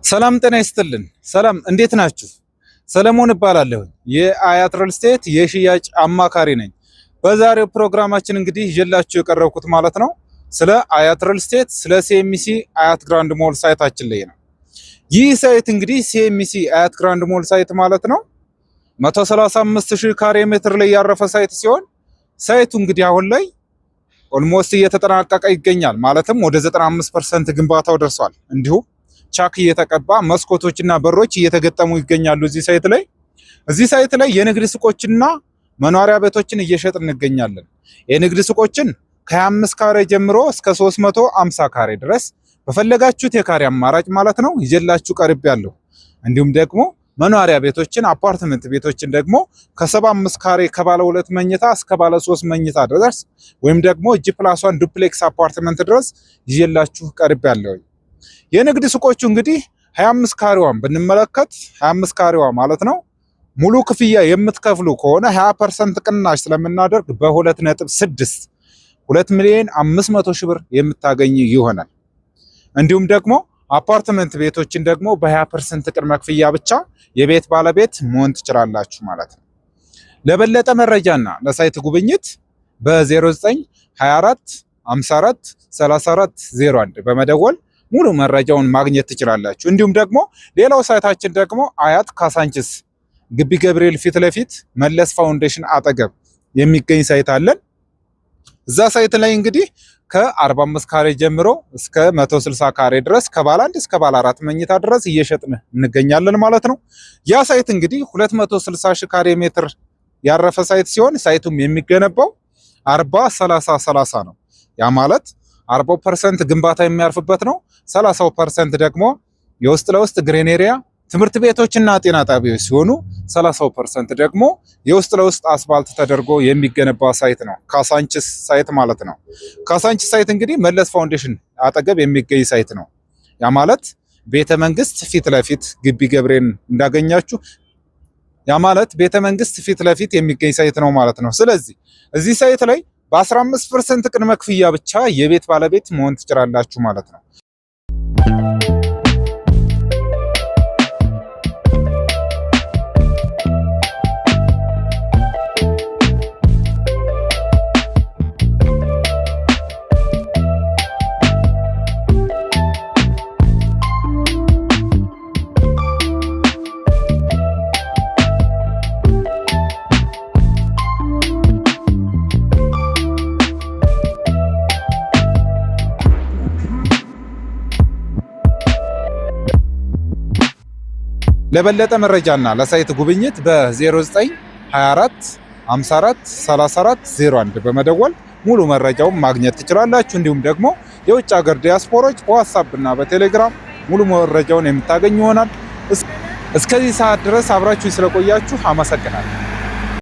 ሰላም ጤና ይስጥልን። ሰላም እንዴት ናችሁ? ሰለሞን እባላለሁ። የአያት ሪል ስቴት የሽያጭ አማካሪ ነኝ። በዛሬው ፕሮግራማችን እንግዲህ ይዤላችሁ የቀረብኩት ማለት ነው ስለ አያት ሪል ስቴት ስለ ሲኤምሲ አያት ግራንድ ሞል ሳይታችን ላይ ነው። ይህ ሳይት እንግዲህ ሲኤምሲ አያት ግራንድ ሞል ሳይት ማለት ነው 135,000 ካሬ ሜትር ላይ ያረፈ ሳይት ሲሆን ሳይቱ እንግዲህ አሁን ላይ ኦልሞስት እየተጠናቀቀ ይገኛል። ማለትም ወደ 95% ግንባታው ደርሷል። እንዲሁም ቻክ እየተቀባ መስኮቶችና በሮች እየተገጠሙ ይገኛሉ። እዚህ ሳይት ላይ የንግድ ሱቆችና መኖሪያ ቤቶችን እየሸጥን እንገኛለን። የንግድ ሱቆችን ከ25 ካሬ ጀምሮ እስከ 350 ካሬ ድረስ በፈለጋችሁት የካሬ አማራጭ ማለት ነው ይዤላችሁ ቀርቤያለሁ። እንዲሁም ደግሞ መኖሪያ ቤቶችን አፓርትመንት ቤቶችን ደግሞ ከ75 ካሬ ከባለ 2 መኝታ እስከ ባለ 3 መኝታ ድረስ ወይም ደግሞ G+1 ዱፕሌክስ አፓርትመንት ድረስ ይዤላችሁ ቀርቤያለሁ። የንግድ ሱቆቹ እንግዲህ 25 ካሬዋን ብንመለከት 25 ካሬዋ ማለት ነው ሙሉ ክፍያ የምትከፍሉ ከሆነ 20% ቅናሽ ስለምናደርግ በ2.6 2,500,000 ብር የምታገኙ ይሆናል። እንዲሁም ደግሞ አፓርትመንት ቤቶችን ደግሞ በ20% ቅድመ ክፍያ ብቻ የቤት ባለቤት መሆን ትችላላችሁ ማለት ነው። ለበለጠ መረጃና ለሳይት ጉብኝት በ0924 54 34 01 በመደወል ሙሉ መረጃውን ማግኘት ትችላላችሁ። እንዲሁም ደግሞ ሌላው ሳይታችን ደግሞ አያት ካሳንችስ ግቢ ገብርኤል ፊት ለፊት መለስ ፋውንዴሽን አጠገብ የሚገኝ ሳይት አለን። እዛ ሳይት ላይ እንግዲህ ከ45 ካሬ ጀምሮ እስከ 160 ካሬ ድረስ ከባለ 1 እስከ ባለ 4 መኝታ ድረስ እየሸጥን እንገኛለን ማለት ነው። ያ ሳይት እንግዲህ 260,000 ካሬ ሜትር ያረፈ ሳይት ሲሆን ሳይቱም የሚገነባው 40-30-30 ነው። ያ ማለት 40% ግንባታ የሚያርፍበት ነው። 30% ደግሞ የውስጥ ለውስጥ ግሪን ኤሪያ ትምህርት ቤቶችና ጤና ጣቢያዎች ሲሆኑ 30% ደግሞ የውስጥ ለውስጥ አስፋልት ተደርጎ የሚገነባ ሳይት ነው። ካሳንችስ ሳይት ማለት ነው። ካሳንችስ ሳይት እንግዲህ መለስ ፋውንዴሽን አጠገብ የሚገኝ ሳይት ነው። ያ ማለት ቤተ መንግስት ፊት ለፊት ግቢ ገብርኤል እንዳገኛችሁ ያ ማለት ቤተ መንግስት ፊት ለፊት የሚገኝ ሳይት ነው ማለት ነው። ስለዚህ እዚህ ሳይት ላይ በ15% ቅድመ ክፍያ ብቻ የቤት ባለቤት መሆን ትችላላችሁ ማለት ነው። ለበለጠ መረጃና ለሳይት ጉብኝት በ0924 54 34 01 በመደወል ሙሉ መረጃውን ማግኘት ትችላላችሁ። እንዲሁም ደግሞ የውጭ ሀገር ዲያስፖሮች በዋትስአፕ እና በቴሌግራም ሙሉ መረጃውን የምታገኙ ይሆናል። እስከዚህ ሰዓት ድረስ አብራችሁ ስለቆያችሁ አመሰግናለሁ።